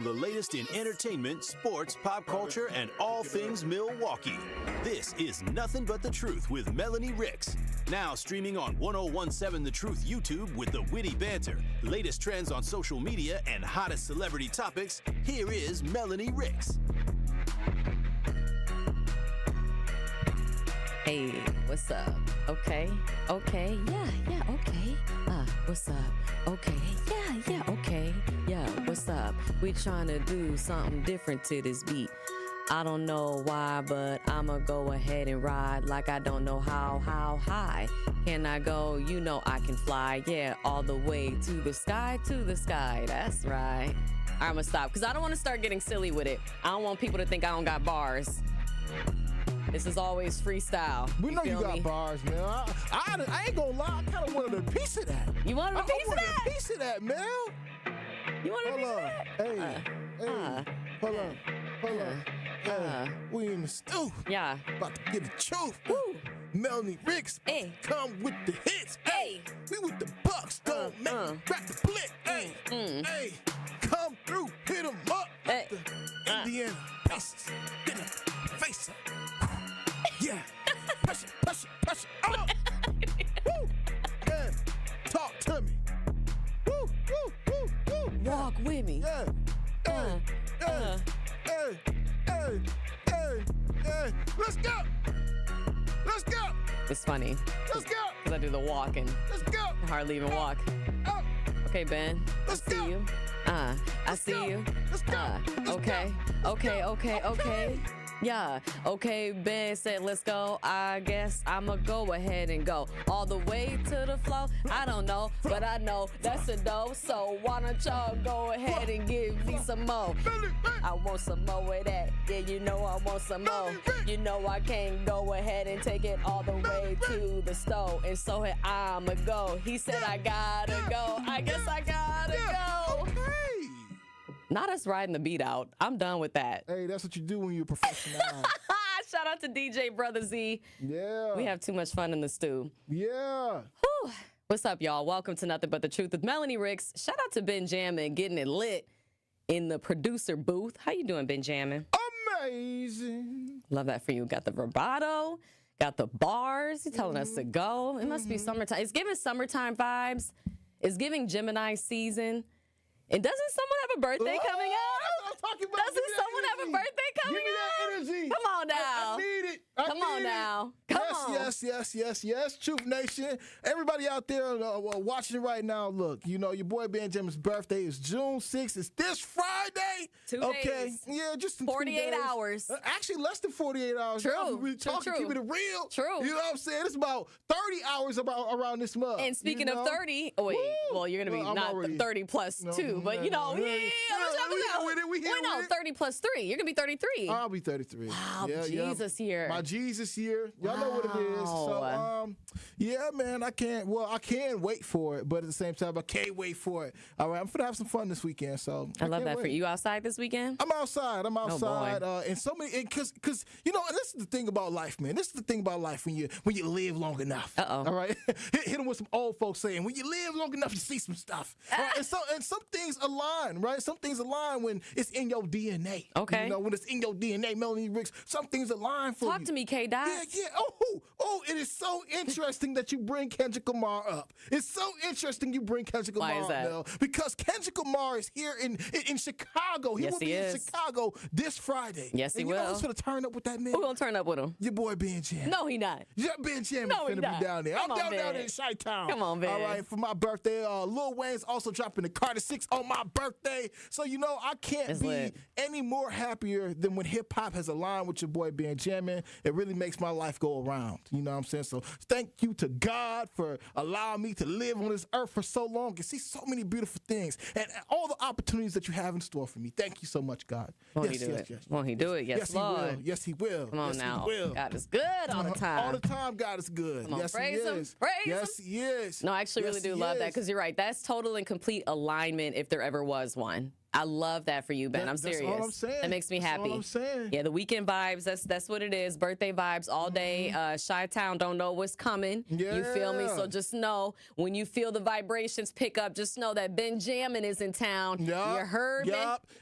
The latest in entertainment, sports, pop culture, and all things Milwaukee. This is Nothing But the Truth with Melanie Ricks. Now streaming on 1017 The Truth YouTube with the witty banter, latest trends on social media, and hottest celebrity topics, here is Melanie Ricks. Hey, what's up? Okay, yeah, okay. What's up? Okay, yeah, okay. Yeah, what's up? We trying to do something different to this beat. I don't know why, but I'ma go ahead and ride like I don't know how high can I go? You know I can fly, yeah, all the way to the sky, that's right. All right, I'm gonna stop, because I don't want to start getting silly with it. I don't want people to think I don't got bars. This is always freestyle. We know you got bars, man. I ain't gonna lie, I kind of wanted a piece of that. You wanted a piece of that? I wanted a piece of that, man. You wanted a piece of that? Hold on. We in the stew. Yeah. About to get the truth. Woo. Melanie Ricks, Hey. come with the hits. Hey. We with the bucks, don't make me crack the blick. Hey, come through, hit 'em up. Hey. The Indiana Pacers. Get 'em, face up. Yeah. Push it. Oh. Woo. Man, talk to me. Woo. Walk with me. Yeah. Hey. Let's go. It's funny. Let's go. Because I do the walk and Let's go. I hardly even walk. Up. Okay, Ben. Let's I see go. you. I Let's see go. you. Let's go. Let's Okay. go. Okay. Yeah. Okay, Ben said, let's go. I guess I'ma go ahead and go all the way to the flow. I don't know, but I know that's a no. So why don't y'all go ahead and give me some more? I want some more of that. Yeah, you know I want some more. You know I can't go ahead and take it all the way to the stove. And so here I'ma go. He said I gotta go. I guess I gotta go. Okay. Not us riding the beat out. I'm done with that. Hey, that's what you do when you're a professional. Shout out to DJ Brother Z. Yeah. We have too much fun in the stew. Yeah. Whew. What's up, y'all? Welcome to Nothing But the Truth with Melanie Ricks. Shout out to Benjamin getting it lit in the producer booth. How you doing, Benjamin? Amazing. Love that for you. Got the vibrato, got the bars. He's telling us to go. It must be summertime. It's giving summertime vibes. It's giving Gemini season. And doesn't someone have a birthday coming up? That's what I'm talking about. Doesn't someone have a birthday coming Give me that up? energy. Come on now. I need it. Come on now. Come on. Yes. Truth Nation. Everybody out there watching right now, look, you know, your boy Benjamin's birthday is June 6th. It's this Friday. 2 okay. days. Yeah, just in 48 2 days. hours. Actually, less than 48 hours. True. We talking, True. keep it real. True. You know what I'm saying? It's about 30 hours around this month. And speaking you of know? 30, oh wait, Woo! well, you're going to be Well, I'm not already- 30 plus 2, but you know, We we here with it. 30 plus 3. You're going to be 33. I'll be 33. Wow, Yeah, Jesus year. My Jesus year. Y'all know what it is. So, Wow. yeah, man, I can wait for it, but at the same time, I can't wait for it. All right, I'm going to have some fun this weekend, so I love can't that for wait. you. Outside this weekend? I'm outside. boy. And so many, because you know, and this is the thing about life, man. This is the thing about life when you live long enough. Uh-oh. All right, hit them with some old folks saying, when you live long enough, you see some stuff. All right? And some things align, right? Some things align when it's in your DNA. Okay. You know, when it's in your DNA, Melanie Ricks, some things align for you. Talk to me, K-Dot. Yeah. Oh, it is so interesting that you bring Kendrick Lamar up. It's so interesting you bring Kendrick Why Lamar is that? up, Mel, because Kendrick Lamar is here in Chicago. He Yes, will be he in is. Chicago this Friday. Yes, he and you know will. who's going to turn up with that man? Who gonna turn up with him? Your boy Ben Jam. No, he not. Yeah, Ben Jam No, is he finna not. be down there. Come I'm on, down Ben. there in Chi-Town. Come on, Ben. All right, for my birthday. Lil Wayne's also dropping the Carter 6 on my birthday. So, you know, I can't It's be lit. any more happier than when hip-hop has aligned with your boy Ben Jamin. It really makes my life go around. You know what I'm saying? So thank you to God for allowing me to live on this earth for so long and see so many beautiful things and all the opportunities that you have in store for me. Thank you so much, God. Won't he do it? Won't he do it? Yes, He will. Lord. Yes, he will. Come on yes, now. He will. God is good all the time. All the time, God is good. Come on, yes, praise he him. is. Praise yes, he is. No, I actually Yes, really do he love that is. because you're right. That's total and complete alignment if there ever was one. I love that for you, Ben. I'm serious. That's all I'm saying. That makes me happy. That's all I'm saying. Yeah, the weekend vibes. That's what it is. Birthday vibes all day. Chi-Town don't know what's coming. Yeah. You feel me? So just know when you feel the vibrations pick up, just know that Ben Jammin is in town. You heard me?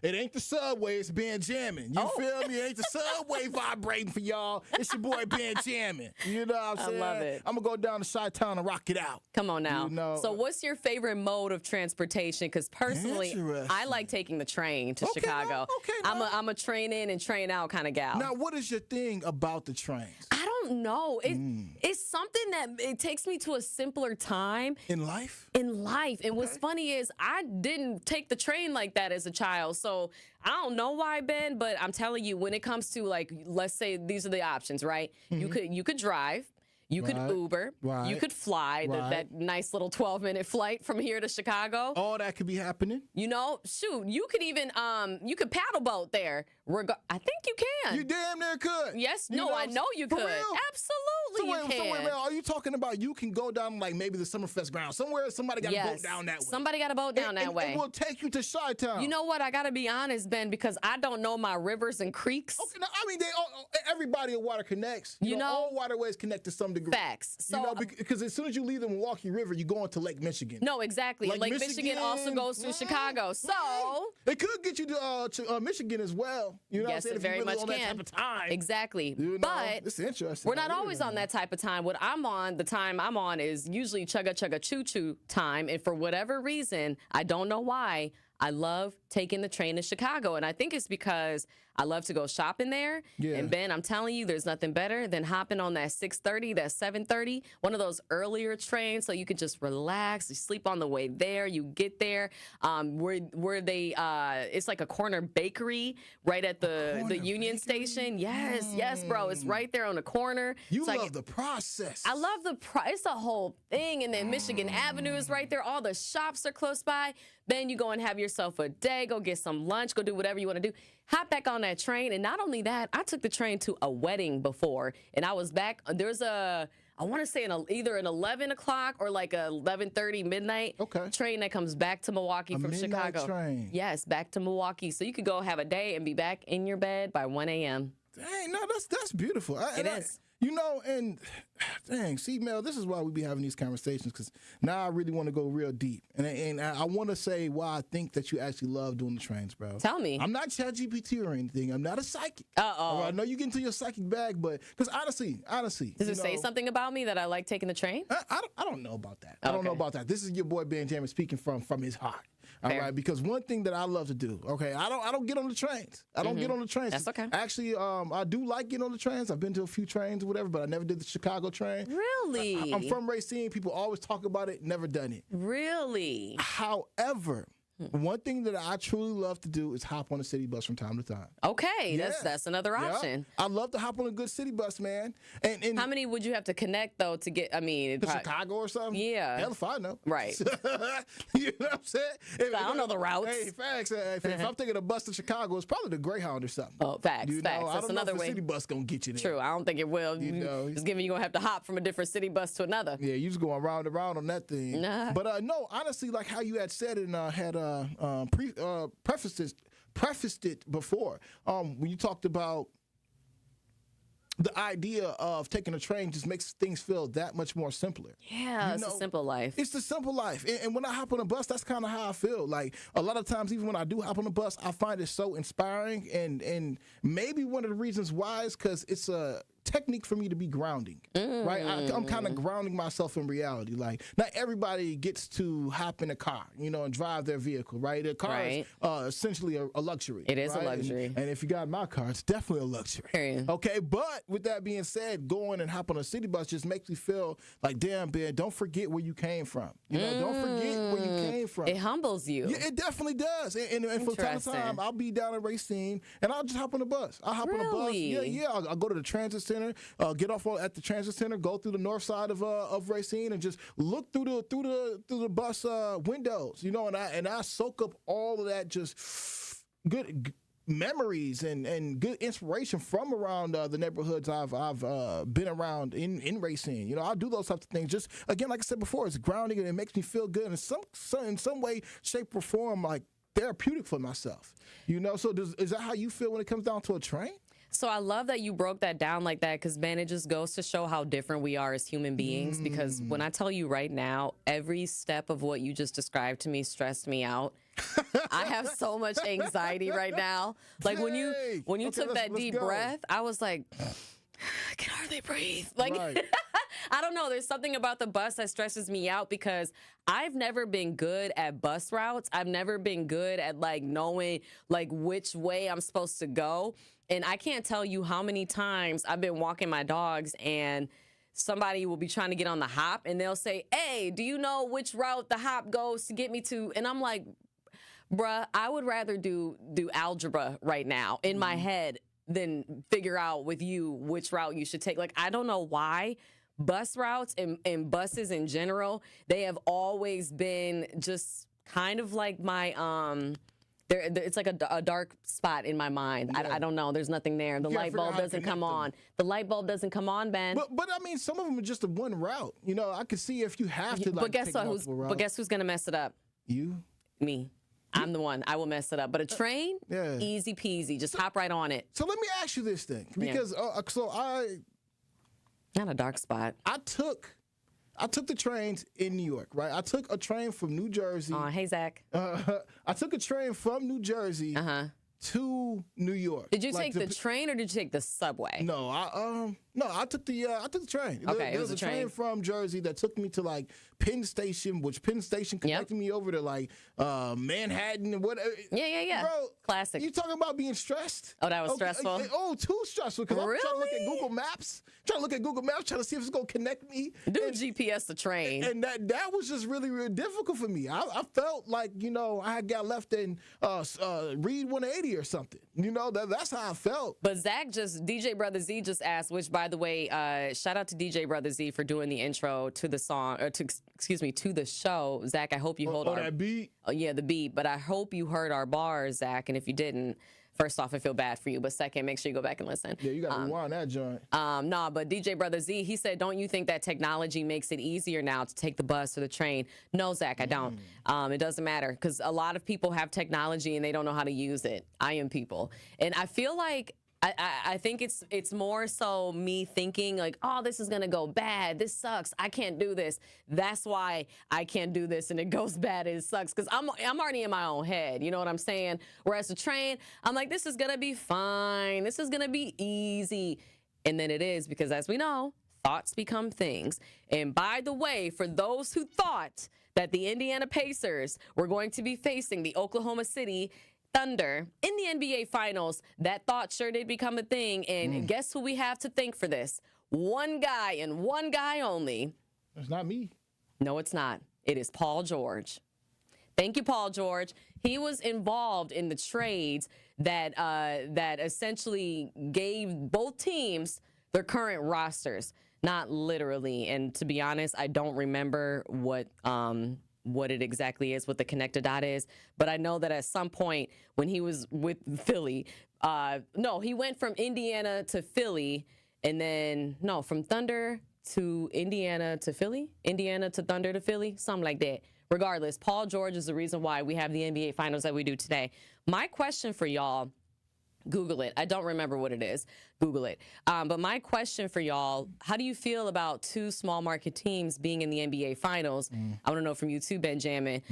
It ain't the subway, it's Ben Jammin. You feel me? It ain't the subway vibrating for y'all. It's your boy Ben Jammin. You know what I'm saying? I love it. I'm gonna go down to Chi-Town and rock it out. Come on now. You know, so what's your favorite mode of transportation? Because personally, I like taking the train to Chicago. I'm a train in and train out kind of gal. Now, what is your thing about the trains? I don't know. It's something that it takes me to a simpler time. In life? In life. And what's funny is I didn't take the train like that as a child. So I don't know why, Ben, but I'm telling you, when it comes to, like, let's say these are the options, right? You could drive. You could Uber. You could fly that nice little 12-minute flight from here to Chicago. All that could be happening. You know, shoot, you could even you could paddle boat there. I think you can. You damn near could. Yes. You I know you could. Real? Absolutely, you can. So wait, are you talking about you can go down like maybe the Summerfest ground somewhere? Somebody got a boat down that way. Somebody got a boat down that way. It will take you to Chi-Town. You know what? I gotta be honest, Ben, because I don't know my rivers and creeks. Okay, now, I mean, every body of water connects. You know, all waterways connect to some degree. Facts. So, you know, because as soon as you leave the Milwaukee River, you go into Lake Michigan. No, exactly. Lake Michigan also goes through Chicago. So it could get you to Michigan as well. You know, yes, it very much can. That type of time. Exactly. You know, but it's interesting. We're not always on that type of time. What I'm on, the time I'm on is usually chugga chugga choo choo time, and for whatever reason, I don't know why, I love taking the train to Chicago. And I think it's because I love to go shopping there. Yeah. And Ben, I'm telling you, there's nothing better than hopping on that 6:30, that 7:30, one of those earlier trains so you can just relax. You sleep on the way there. You get there where they, it's like a corner bakery right at the Union Station. Yes, bro. It's right there on the corner. You love the process. I love it's the whole thing. And then Michigan Avenue is right there. All the shops are close by. Then you go and have yourself a day, go get some lunch, go do whatever you want to do. Hop back on that train. And not only that, I took the train to a wedding before, and I was back. There's I want to say either an 11 o'clock or like a 11:30 midnight train that comes back to Milwaukee from Chicago. Train. Yes, back to Milwaukee. So you could go have a day and be back in your bed by 1 a.m. Dang, no, that's beautiful. It is. You know, and dang, see, Mel, this is why we be having these conversations, because now I really want to go real deep. And I want to say why I think that you actually love doing the trains, bro. Tell me. I'm not ChatGPT or anything. I'm not a psychic. Uh-oh. I know you get into your psychic bag, but because honestly. Does it say something about me that I like taking the train? I don't know about that. I don't know about that. This is your boy Ben Jammin speaking from his heart. All right, because one thing that I love to do, I don't get on the trains. I don't get on the trains. That's okay. Actually, I do like getting on the trains. I've been to a few trains or whatever, but I never did the Chicago train. Really? I'm from Racine. People always talk about it, never done it. Really? However, one thing that I truly love to do is hop on a city bus from time to time. Okay, that's another option. I love to hop on a good city bus, man. And how many would you have to connect though to get? I mean, Chicago or something? Yeah. Hell if I know. Right. You know what I'm saying? I don't know the routes. Hey, facts. If I'm taking a bus to Chicago, it's probably the Greyhound or something. Oh, facts. You know, Facts. I That's don't another know if way. the city bus gonna get you there. True. I don't think it will. You know, it's giving you're gonna have to hop from a different city bus to another. Yeah, you just going round and round on that thing. Nah. But no, honestly, like how you had said and had prefaced it before, when you talked about the idea of taking a train just makes things feel that much more simpler. Yeah, it's a simple life. It's the simple life. And when I hop on a bus, that's kind of how I feel. Like a lot of times, even when I do hop on a bus, I find it so inspiring. And maybe one of the reasons why is because it's a technique for me to be grounding, right? I'm kind of grounding myself in reality. Like, not everybody gets to hop in a car, and drive their vehicle, right? A car is essentially a luxury. It is a luxury. And if you got my car, it's definitely a luxury. Period. Okay, but with that being said, going and hop on a city bus just makes me feel like, damn, Ben, don't forget where you came from. Don't forget where you came from. It humbles you. Yeah, it definitely does. And from time to time, I'll be down in Racine, and I'll just hop on the bus. I'll hop on the bus. Yeah. I'll go to the transit center. Get off at the transit center, go through the north side of Racine, and just look through the bus windows, and I soak up all of that just good memories and good inspiration from around the neighborhoods I've been around in Racine. I'll do those types of things. Just again, like I said before, it's grounding and it makes me feel good. And in some way, shape, or form, like therapeutic for myself. You know, so is that how you feel when it comes down to a train? So I love that you broke that down like that, because, man, it just goes to show how different we are as human beings. Because when I tell you right now, every step of what you just described to me stressed me out. I have so much anxiety right now. Like when you took that deep breath, I was like, I can hardly breathe. Like, right. I don't know. There's something about the bus that stresses me out because I've never been good at bus routes. I've never been good at like knowing like which way I'm supposed to go. And I can't tell you how many times I've been walking my dogs and somebody will be trying to get on the hop and they'll say, hey, do you know which route the hop goes to get me to? And I'm like, bruh, I would rather do algebra right now in my head than figure out with you which route you should take. Like, I don't know why bus routes and buses in general, they have always been just kind of like my, it's like a dark spot in my mind. Yeah. I don't know. There's nothing there. The light bulb doesn't come on. The light bulb doesn't come on, Ben. But I mean, some of them are just a one route. You know, I could see if you have to. Like, but guess what? But guess who's gonna mess it up? You. Me. I'm the one. I will mess it up. But a train, easy peasy. Just hop right on it. So let me ask you this thing, because not a dark spot. I took the trains in New York, right? I took a train from New Jersey. Hey, Zach. I took a train from New Jersey to New York. Did you take the train or did you take the subway? No, I took the train. Okay, there was a train from Jersey that took me to like Penn Station, which Penn Station connected me over to like Manhattan and whatever. Yeah. Bro, classic. You talking about being stressed? Oh, that was stressful? Too stressful. Because I'm trying to look at Google Maps, trying to see if it's going to connect me. GPS the train. And that was just really, really difficult for me. I felt like, you know, I got left in Read 180 or something. You know, that's how I felt. But DJ Brother Z just asked, which, by the way, shout out to DJ Brother Z for doing the intro to the song, or to the show. Zach, I hope you hold that beat? Oh, yeah, the beat. But I hope you heard our bars, Zach, and if you didn't, first off, I feel bad for you. But second, make sure you go back and listen. Yeah, you got to rewind that joint. But DJ Brother Z, he said, don't you think that technology makes it easier now to take the bus or the train? No, Zach, I don't. It doesn't matter because a lot of people have technology and they don't know how to use it. I am people. And I feel like I think it's more so me thinking like, oh, this is gonna go bad. This sucks. I can't do this. That's why I can't do this, and it goes bad. And it sucks because I'm already in my own head. You know what I'm saying? Whereas the train, I'm like, this is gonna be fine. This is gonna be easy, and then it is because, as we know, thoughts become things. And by the way, for those who thought that the Indiana Pacers were going to be facing the Oklahoma City Thunder in the NBA Finals, that thought sure did become a thing. And guess who we have to thank for this? One guy and one guy only. It's not me. No, it's not. It is Paul George. Thank you, Paul George. He was involved in the trades that essentially gave both teams their current rosters. Not literally. And to be honest, I don't remember what it exactly is, what the connector dot is. But I know that at some point when he was with Philly, he went from Indiana to Philly, and then, from Thunder to Indiana to Philly, Indiana to Thunder to Philly, something like that. Regardless, Paul George is the reason why we have the NBA Finals that we do today. My question for y'all, Google it. I don't remember what it is. Google it. But my question for y'all, how do you feel about two small market teams being in the NBA Finals? I want to know from you too, Benjamin.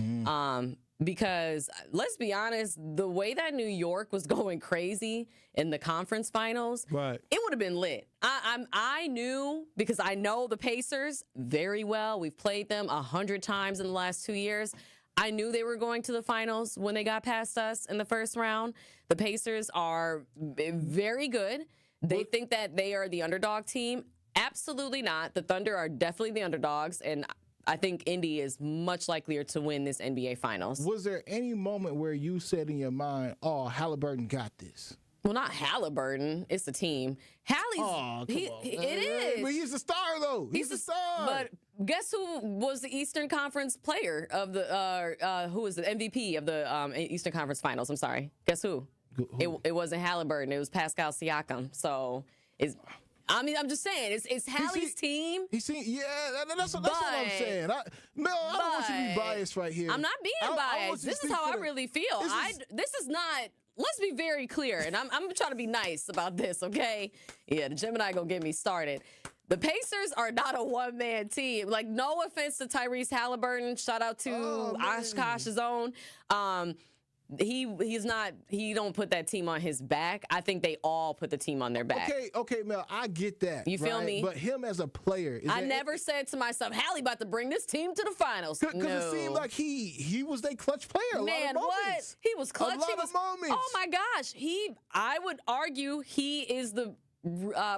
Because let's be honest, the way that New York was going crazy in the conference finals, right, it would have been lit. I knew, because I know the Pacers very well. We've played them 100 times in the last 2 years. I knew they were going to the finals when they got past us in the first round. The Pacers are very good. They think that they are the underdog team. Absolutely not. The Thunder are definitely the underdogs, and I think Indy is much likelier to win this NBA Finals. Was there any moment where you said in your mind, oh, Halliburton got this? Well, not Halliburton. It's the team. It is. But he's the star, though. He's the star. But guess who was the Eastern Conference player of the, who was the MVP of the Eastern Conference Finals? I'm sorry. Guess who? It wasn't Halliburton. It was Pascal Siakam. So I mean, I'm just saying, it's Hallie's team. That's what I'm saying. I don't want you to be biased right here. I'm not being biased. This is how I really feel. This is not. Let's be very clear, and I'm trying to be nice about this, okay? Yeah, the Gemini gonna get me started. The Pacers are not a one-man team. Like, no offense to Tyrese Halliburton. Shout out to Oshkosh's own. He's not. He don't put that team on his back. I think they all put the team on their back. Okay, Mel, I get that. You feel me? But him as a player, I never said to myself, Hallie about to bring this team to the finals. Because it seemed like he was their clutch player. Man, what? He was clutch. A lot of moments. Oh my gosh, I would argue he is the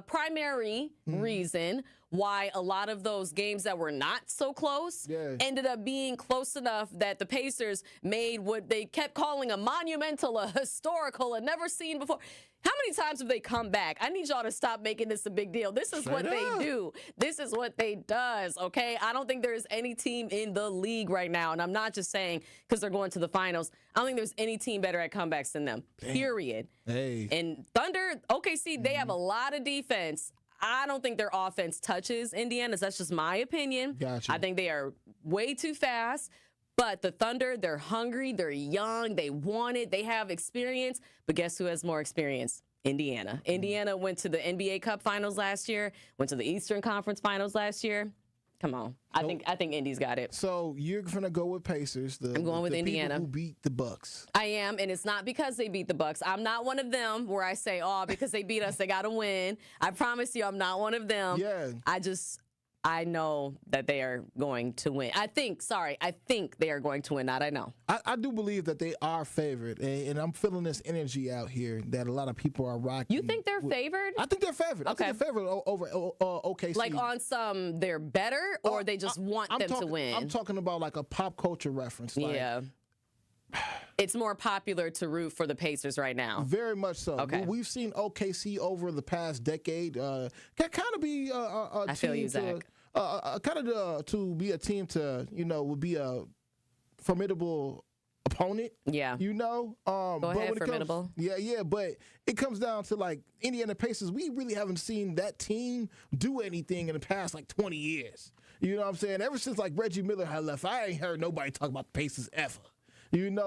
primary reason why a lot of those games that were not so close ended up being close enough that the Pacers made what they kept calling a monumental, a historical, a never seen before. How many times have they come back? I need y'all to stop making this a big deal. This is what they do. This is what they does, okay? I don't think there's any team in the league right now, and I'm not just saying because they're going to the finals. I don't think there's any team better at comebacks than them, period. Hey. And Thunder, OKC, they have a lot of defense. I don't think their offense touches Indiana's. That's just my opinion. Gotcha. I think they are way too fast. But the Thunder, they're hungry, they're young, they want it, they have experience. But guess who has more experience? Indiana. Indiana went to the NBA Cup Finals last year, went to the Eastern Conference Finals last year. Come on. I think Indy's got it. So you're going to go with Pacers. I'm going with Indiana. People who beat the Bucks. I am, and it's not because they beat the Bucks. I'm not one of them where I say, oh, because they beat us, they got to win. I promise you I'm not one of them. Yeah. I know that they are going to win. I think they are going to win, not I know. I do believe that they are favored, and I'm feeling this energy out here that a lot of people are rocking. You think they're favored? I think they're favored. Okay. I think they're favored over OKC. Like on some they're better, or they just want them to win? I'm talking about like a pop culture reference. Like, yeah. It's more popular to root for the Pacers right now. Very much so. Okay. We've seen OKC over the past decade can kind of be a I feel you, Zach. To be a team to, would be a formidable opponent. Yeah. Go ahead, formidable. But it comes down to like Indiana Pacers. We really haven't seen that team do anything in the past like 20 years. You know what I'm saying? Ever since like Reggie Miller had left, I ain't heard nobody talk about the Pacers ever.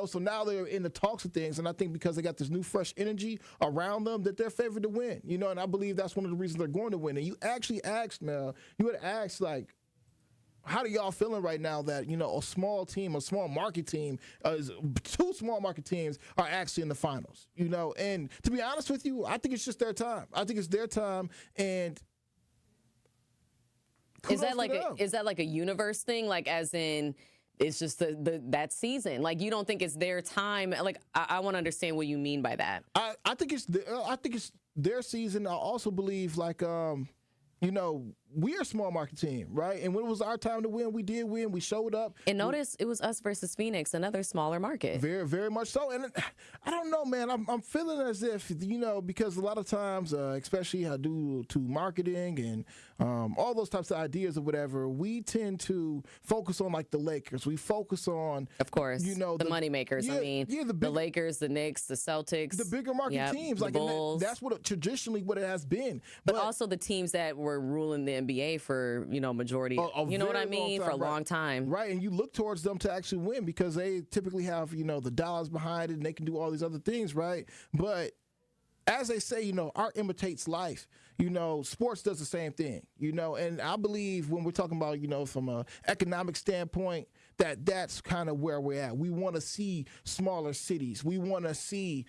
So now they're in the talks of things, and I think because they got this new fresh energy around them that they're favored to win. And I believe that's one of the reasons they're going to win. And you actually asked, Mel, you had asked, like, how do y'all feeling right now that, a small team, a small market team, two small market teams are actually in the finals, And to be honest with you, I think it's just their time. I think it's their time, and is that like a universe thing? Like, as in, it's just that season. Like, you don't think it's their time? Like, I want to understand what you mean by that. I think it's their season. I also believe, like, we're a small market team, right? And when it was our time to win, we did win. We showed up. And notice it was us versus Phoenix, another smaller market. Very, very much so. And I don't know, man. I'm feeling as if, because a lot of times, especially due to marketing and all those types of ideas or whatever, we tend to focus on like the Lakers. We focus on, of course, the moneymakers. The Lakers, the Knicks, the Celtics, the bigger market teams, the Bulls. That's traditionally what it has been. But also the teams that were ruling the NBA for majority. You know what I mean? For a long time, right? And you look towards them to actually win because they typically have the dollars behind it, and they can do all these other things, right? But as they say, art imitates life. Sports does the same thing. And I believe when we're talking about from an economic standpoint, that's kind of where we're at. We want to see smaller cities. We want to see,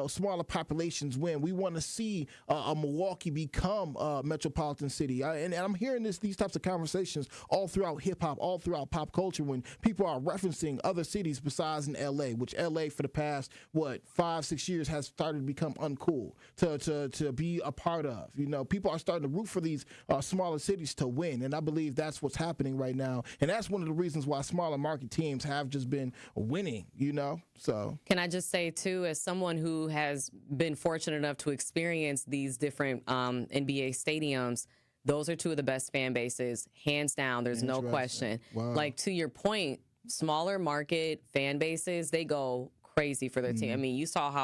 smaller populations win. We want to see a Milwaukee become a metropolitan city. And I'm hearing these types of conversations all throughout hip-hop, all throughout pop culture when people are referencing other cities besides in L.A., which L.A. for the past, 5-6 years has started to become uncool to be a part of. People are starting to root for these smaller cities to win. And I believe that's what's happening right now. And that's one of the reasons why smaller market teams have just been winning, so. Can I just say, too, as someone who has been fortunate enough to experience these different NBA stadiums, those are two of the best fan bases, hands down. There's no question. Wow. Like, to your point, smaller market fan bases, they go crazy for their team. I mean, you saw how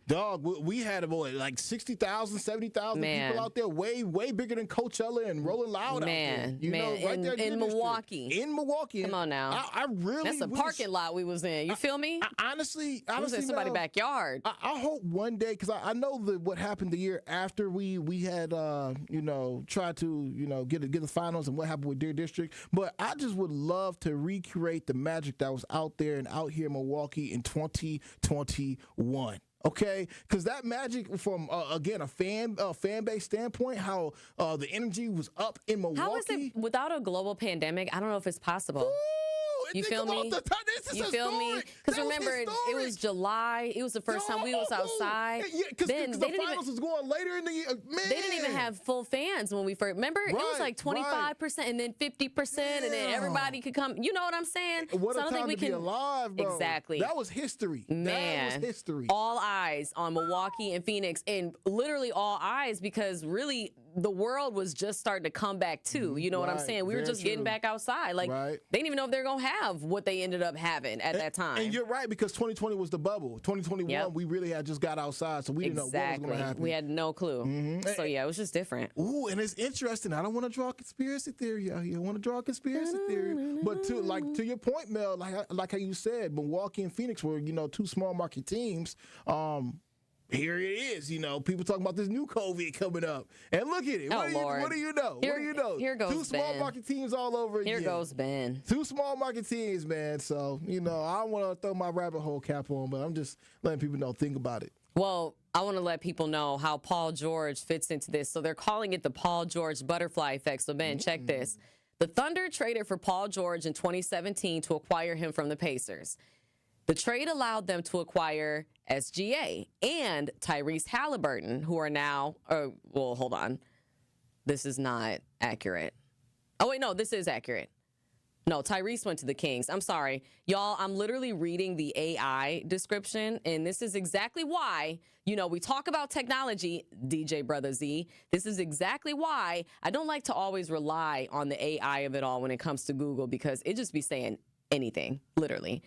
Dog, we had like 60,000, 70,000 people out there, way bigger than Coachella and Rolling Loud out there. You know, right there in Milwaukee. In Milwaukee. Come on now. I really That's a parking lot we was in. You feel me? Honestly, it was in somebody's backyard. I hope one day, because I know what happened the year after we had tried to get the finals and what happened with Deer District, but I just would love to recreate the magic that was out there and out here in Milwaukee in 2021. Okay, because that magic from again a fan base standpoint, how the energy was up in Milwaukee. How is it without a global pandemic? I don't know if it's possible. You feel me? You feel me? Because remember, it was July. It was the first time we was outside. Yeah, because the finals was going later in the year. Man. They didn't even have full fans when we first. Remember, it was like 25% and then 50%, and then everybody could come. You know what I'm saying? What a time to be alive, bro. Exactly. That was history. Man, that was history. All eyes on Milwaukee and Phoenix, and literally all eyes because really the world was just starting to come back too. You know what I'm saying? We were just getting back outside. Like they didn't even know if they're gonna have what they ended up having at that time. And you're right, because 2020 was the bubble. 2021, we really had just got outside, so we didn't know what was going to happen. We had no clue. So yeah, it was just different. Ooh, and it's interesting. I don't want to draw a conspiracy theory out here. I want to draw a conspiracy theory, but to your point, Mel, like how you said, Milwaukee and Phoenix were two small market teams. Here it is, people talking about this new COVID coming up. And look at it. What do you know? Here goes Two small market teams all over again. Here goes Ben. Two small market teams, man. So, I don't want to throw my rabbit hole cap on, but I'm just letting people know, think about it. Well, I want to let people know how Paul George fits into this. So they're calling it the Paul George butterfly effect. So, Ben, check this. The Thunder traded for Paul George in 2017 to acquire him from the Pacers. The trade allowed them to acquire SGA and Tyrese Halliburton, who are now, hold on. This is not accurate. Oh, wait, no, this is accurate. No, Tyrese went to the Kings. I'm sorry. Y'all, I'm literally reading the AI description, and this is exactly why, we talk about technology, DJ Brother Z. This is exactly why I don't like to always rely on the AI of it all when it comes to Google, because it just be saying anything, literally.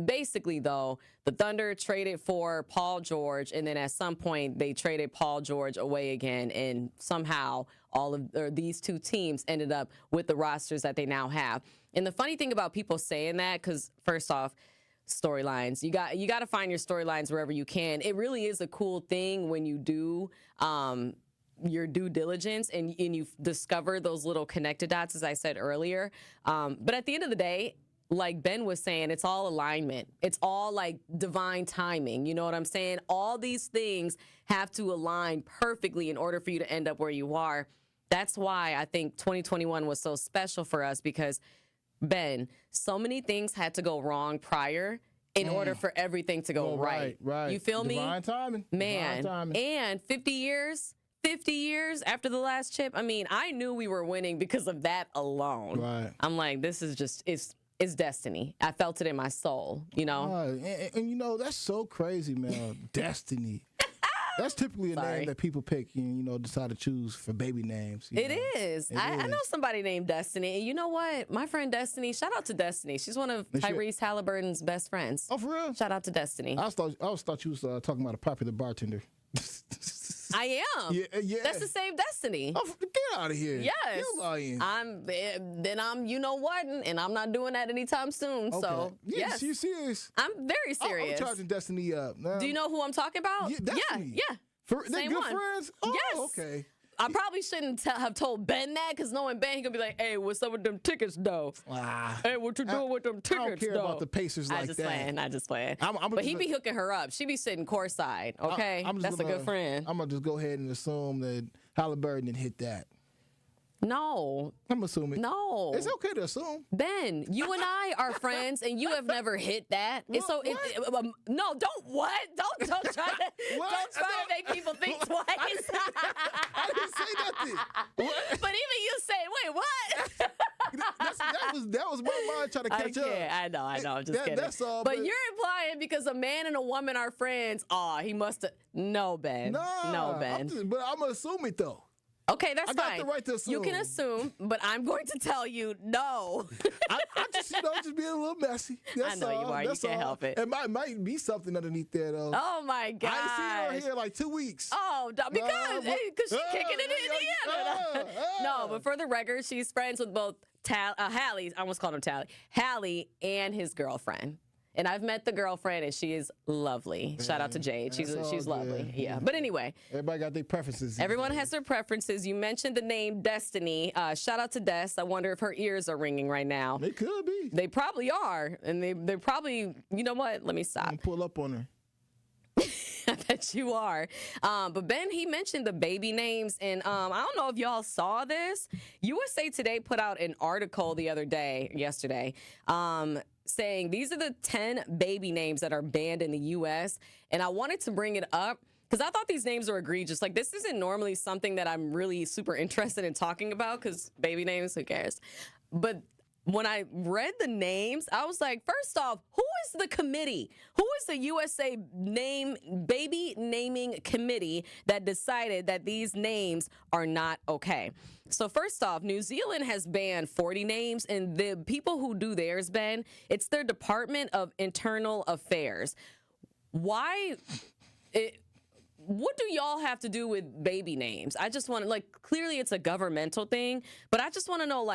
Basically, though, the Thunder traded for Paul George, and then at some point they traded Paul George away again, and somehow these two teams ended up with the rosters that they now have. And the funny thing about people saying that, because first off, storylines, you got to find your storylines wherever you can. It really is a cool thing when you do your due diligence and you discover those little connected dots, as I said earlier. But at the end of the day, like Ben was saying, it's all alignment. It's all like divine timing. You know what I'm saying? All these things have to align perfectly in order for you to end up where you are. That's why I think 2021 was so special for us, because, Ben, so many things had to go wrong prior in order for everything to go right. Right. You feel me? Divine timing. Man. Divine timing. And 50 years after the last chip, I mean, I knew we were winning because of that alone. Right. I'm like, this is just, it's destiny. I felt it in my soul, And that's so crazy, man. Destiny. That's typically a name that people pick and, decide to choose for baby names. It is. I know somebody named Destiny. And you know what? My friend Destiny, shout out to Destiny. She's one of Tyrese Halliburton's best friends. Oh, for real? Shout out to Destiny. I always thought you was talking about a popular bartender. I am. Yeah. That's the same Destiny. Oh, get out of here. Yes. You're lying. I'm you know what, and I'm not doing that anytime soon. Okay. So yes, you serious? I'm very serious. I'm charging Destiny up. Do you know who I'm talking about? Yeah, Destiny. Yeah. They're good friends? Oh, yes. Okay. I probably shouldn't have told Ben that, because knowing Ben, he could be like, hey, what's up with them tickets, though? Hey, what you doing with them tickets, I don't care about the Pacers like that. I just playing. But he be hooking her up. She be sitting courtside, okay? That's a good friend. I'm going to just go ahead and assume that Halliburton didn't hit that. No. I'm assuming. No. It's okay to assume. Ben, you and I are friends, and you have never hit that. What? So no, don't what? Don't try to make people think twice. I didn't say nothing. What? But even you say, wait, what? that was my mind trying to catch up. I know. I'm just kidding. That's all. But you're implying because a man and a woman are friends. He must have. No, Ben. No, Ben. but I'm gonna assume it though. Okay, that's fine. I got the right to assume. You can assume, but I'm going to tell you no. I just, just being a little messy. That's I know all. you are. That's you can't all. help it. It might be something underneath there, though. Oh, my God. I ain't seen her here in like 2 weeks. Oh, because she's kicking it in Indiana. No, but for the record, she's friends with both Hallie, I almost called him Tally, Hallie and his girlfriend. And I've met the girlfriend, and she is lovely. Shout out to Jade. She's lovely. Yeah. But anyway. Everybody got their preferences. Everyone has their preferences. You mentioned the name Destiny. Shout out to Des. I wonder if her ears are ringing right now. They could be. They probably are. And they're probably, you know what? Let me stop. Pull up on her. I bet you are. But Ben, he mentioned the baby names. And I don't know if y'all saw this. USA Today put out an article yesterday, saying these are the 10 baby names that are banned in the U.S. And I wanted to bring it up because I thought these names were egregious. Like, this isn't normally something that I'm really super interested in talking about because baby names, who cares? But when I read the names, I was like, first off, who is the committee? Who is the USA baby naming committee that decided that these names are not okay? So first off, New Zealand has banned 40 names, and the people who do theirs, Ben, it's their Department of Internal Affairs. Why? What do y'all have to do with baby names? I just want to, clearly it's a governmental thing, but I just want to know,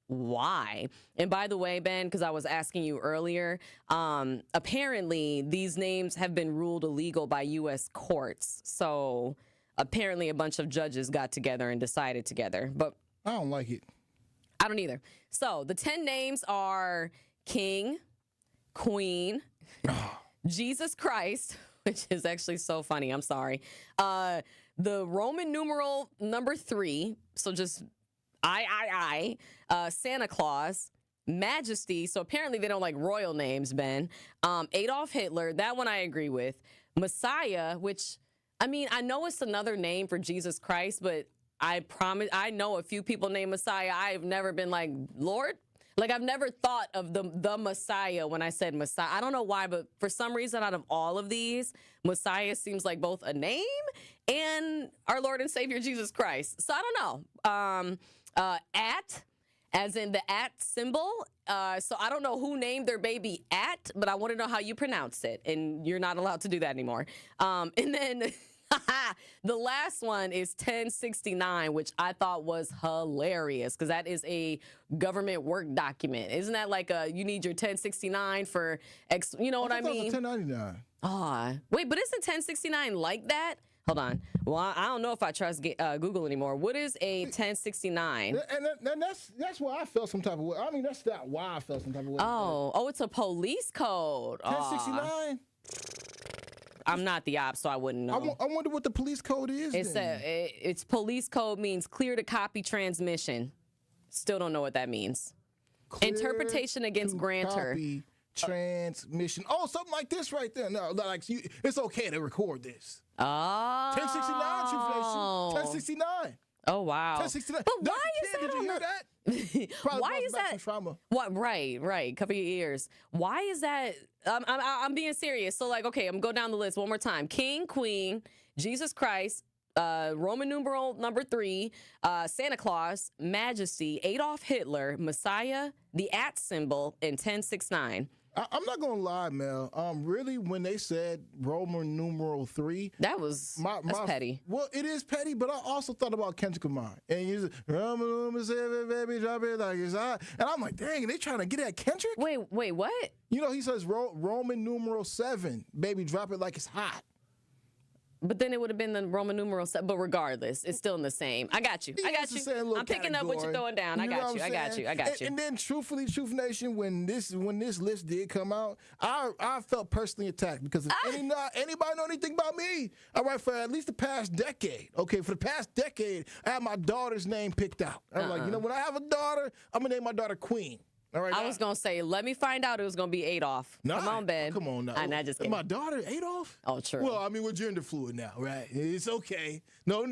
why? And by the way, Ben, because I was asking you earlier, apparently these names have been ruled illegal by U.S. courts. So apparently a bunch of judges got together and decided together. But I don't like it. I don't either. So the 10 names are King, Queen, Jesus Christ, which is actually so funny. I'm sorry. The Roman numeral number 3. So just Santa Claus, Majesty. So apparently they don't like royal names, Ben. Adolf Hitler. That one I agree with. Messiah, which, I mean, I know it's another name for Jesus Christ, but I promise, I know a few people named Messiah. I've never been like, Lord? I've never thought of the Messiah when I said Messiah. I don't know why, but for some reason, out of all of these, Messiah seems like both a name and our Lord and Savior Jesus Christ. So I don't know. As in the at symbol. So I don't know who named their baby at, but I want to know how you pronounce it. And you're not allowed to do that anymore. And then the last one is 1069, which I thought was hilarious because that is a government work document. Isn't that like you need your 1069 for X? You know what I mean? 1099. Wait, but isn't 1069 like that? Hold on. Well, I don't know if I trust Google anymore. What is a 1069? And that's why I felt some type of way. I mean, that's not why I felt some type of way. Oh, it's a police code. 1069? I'm not the op, so I wouldn't know. I wonder what the police code is. It's police code means clear to copy transmission. Still don't know what that means. Clear Interpretation against grantor. Copy transmission. Oh, something like this right there. No, it's okay to record this. Oh. 1069, Chief Nation. 1069. Oh, wow. 1069. But why is that? Did you hear that? Why is that? Trauma. What? Right. Cover your ears. Why is that? I'm being serious. So, okay, I'm going down the list one more time. King, Queen, Jesus Christ, Roman numeral number 3, Santa Claus, Majesty, Adolf Hitler, Messiah, the at symbol, and 1069. I'm not gonna lie, Mel. Really, when they said Roman numeral 3, that's petty. Well, it is petty, but I also thought about Kendrick Lamar, and you just Roman numeral 7, baby, drop it like it's hot, and I'm like, dang, they trying to get at Kendrick? Wait, what? You know, he says Roman numeral 7, baby, drop it like it's hot. But then it would have been the Roman numeral 7. But regardless, it's still in the same. I got you. I'm picking up what you're throwing down. I got you. And then, truthfully, Truth Nation, when this list did come out, I felt personally attacked because if anybody know anything about me, all right, for at least the past decade, okay, for the past decade, I had my daughter's name picked out. I'm like, when I have a daughter, I'm gonna name my daughter Queen. All right, I was going to say, let me find out it was going to be Adolf. Nah, Come on, Ben. Come on now. I just kidding. My daughter, Adolf? Oh, true. Well, I mean, we're gender fluid now, right? It's okay. No,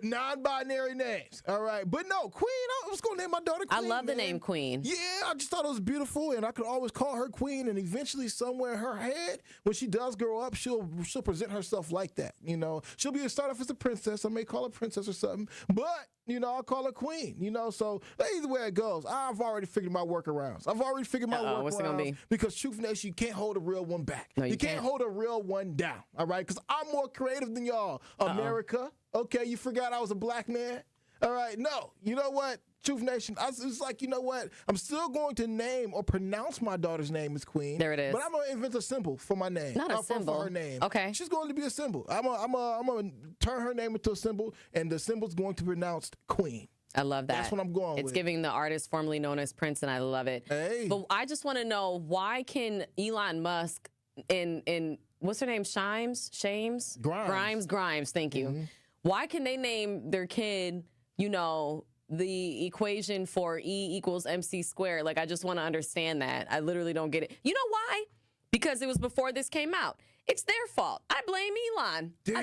non-binary names. All right. But no, Queen, I was going to name my daughter Queen. I love the name Queen. Yeah, I just thought it was beautiful, and I could always call her Queen, and eventually somewhere in her head, when she does grow up, she'll present herself like that, you know. She'll start off as a princess. I may call her princess or something, but, you know, I'll call her Queen, you know. So either way it goes, I've already figured my workarounds. What's it gonna be? Because Truth Nation, you can't hold a real one back. No, you can't hold a real one down, all right? Because I'm more creative than y'all. America, okay, you forgot I was a black man? All right, no. You know what? Truth Nation, I was like, you know what? I'm still going to name or pronounce my daughter's name as Queen. There it is. But I'm going to invent a symbol for my name. Not a symbol. For her name. Okay. She's going to be a symbol. I'm going to turn her name into a symbol, and the symbol's going to be pronounced Queen. I love that. That's what I'm going with. It's giving the artist formerly known as Prince, and I love it. Hey. But I just want to know, why can Elon Musk in what's her name? Grimes, thank you. Mm-hmm. Why can they name their kid, you know, the equation for E equals MC squared? Like, I just want to understand that. I literally don't get it. You know why? Because it was before this came out. It's their fault. I blame Elon. Damn.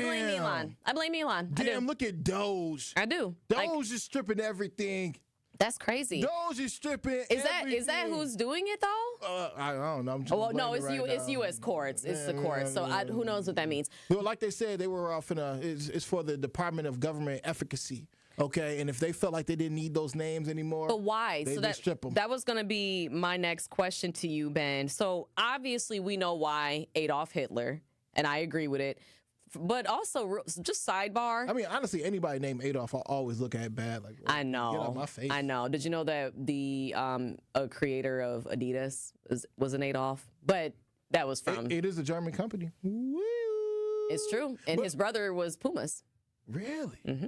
I blame Elon. Damn, look at Doge. I do. Doge is stripping everything. That's crazy. Doge is stripping everything. Is that who's doing it though? I don't know. I'm just it's U.S. courts. It's the courts. So who knows what that means? Well, like they said, they were off it's for the Department of Government Efficacy. Okay, and if they felt like they didn't need those names anymore, but why? They strip them. That was going to be my next question to you, Ben. So obviously we know why Adolf Hitler, and I agree with it. But also, just sidebar. I mean, honestly, anybody named Adolf, I always look at bad. Like, I know. Get out my face. I know. Did you know that the creator of Adidas was an Adolf? But that was from. It is a German company. Woo. It's true, and his brother was Pumas. Really? Mm-hmm.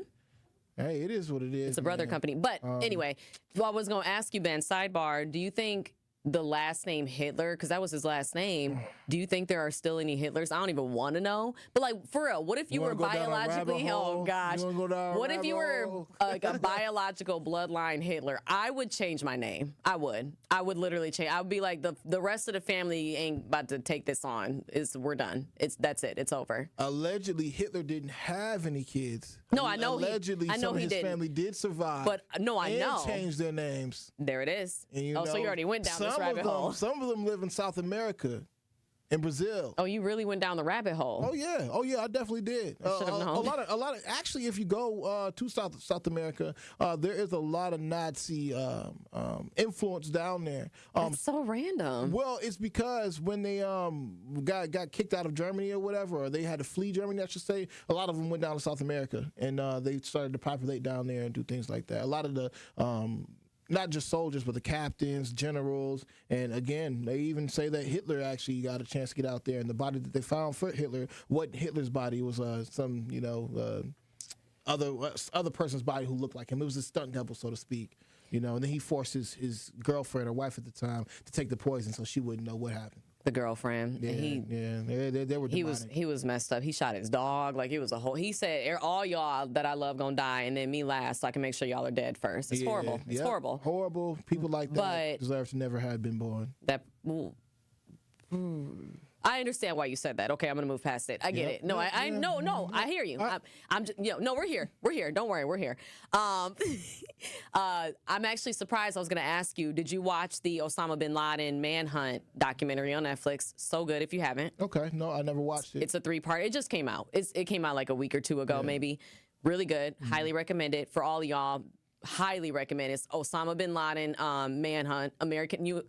Hey, it is what it is. It's a brother company. But anyway, I was going to ask you, Ben, sidebar, do you think the last name Hitler, because that was his last name, do you think there are still any Hitlers? I don't even want to know. But like, for real, what if you were biologically, oh gosh, what if you were like a biological bloodline Hitler? I would change my name. I would literally change. I would be like, the rest of the family ain't about to take this on. We're done. That's it. It's over. Allegedly, Hitler didn't have any kids. No, I know. Allegedly, some of his family did survive. But no, I know. And changed their names. There it is. And, so you already went down this rabbit hole. Some of them live in South America, in Brazil. Oh, you really went down the rabbit hole. Oh yeah, I definitely did. I should have known. A lot of. Actually, if you go to South America, there is a lot of Nazi influence down there. That's so random. Well, it's because when they got kicked out of Germany or whatever, or they had to flee Germany, I should say, a lot of them went down to South America, and they started to populate down there and do things like that. A lot of the not just soldiers, but the captains, generals, and again, they even say that Hitler actually got a chance to get out there, and the body that they found for Hitler, what Hitler's body was, some other person's body who looked like him. It was a stunt double, so to speak, and then he forced his girlfriend or wife at the time to take the poison so she wouldn't know what happened. The girlfriend. Yeah, they were demonic. He was messed up. He shot his dog. Like, it was a whole. He said, all y'all that I love gonna die, and then me last, so I can make sure y'all are dead first. It's horrible. It's horrible. Horrible. People like that deserve to never have been born. I understand why you said that. Okay, I'm gonna move past it. I get it. No, no. I hear you. I'm just, no, we're here. We're here. Don't worry, we're here. I'm actually surprised. I was gonna ask you, did you watch the Osama bin Laden manhunt documentary on Netflix? So good if you haven't. Okay, no, I never watched it. It's a 3-part. It just came out. It came out like a week or two ago, maybe. Really good. Mm-hmm. Highly recommend it for all of y'all. Highly recommend it. It's Osama bin Laden manhunt,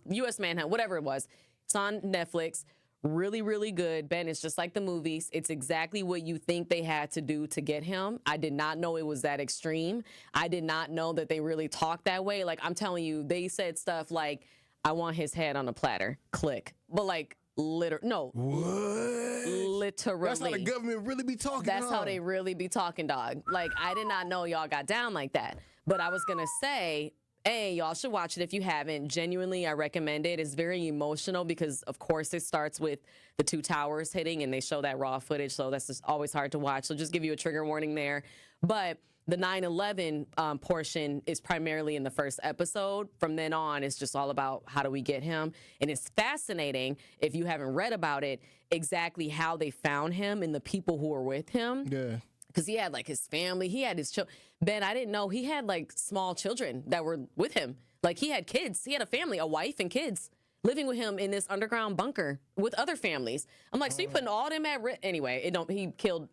U.S. manhunt, whatever it was. It's on Netflix. Really, really good. Ben, it's just like the movies. It's exactly what you think they had to do to get him. I did not know it was that extreme. I did not know that they really talked that way. Like, I'm telling you, they said stuff like, I want his head on a platter. Click. But like, no. What? Literally. That's how the government really be talking. That's how they really be talking, dog. Like, I did not know y'all got down like that. But I was going to say, Hey, y'all should watch it if you haven't. Genuinely, I recommend it. It's very emotional because, of course, it starts with the two towers hitting, and they show that raw footage, so that's just always hard to watch. So just give you a trigger warning there. But the 9/11 portion is primarily in the first episode. From then on, it's just all about how do we get him. And it's fascinating, if you haven't read about it, exactly how they found him and the people who were with him. Yeah. Because he had like his family, he had his children. Ben, I didn't know he had like small children that were with him. Like he had kids, he had a family, a wife and kids living with him in this underground bunker with other families. I'm like, so you putting all them at risk? Anyway, he killed,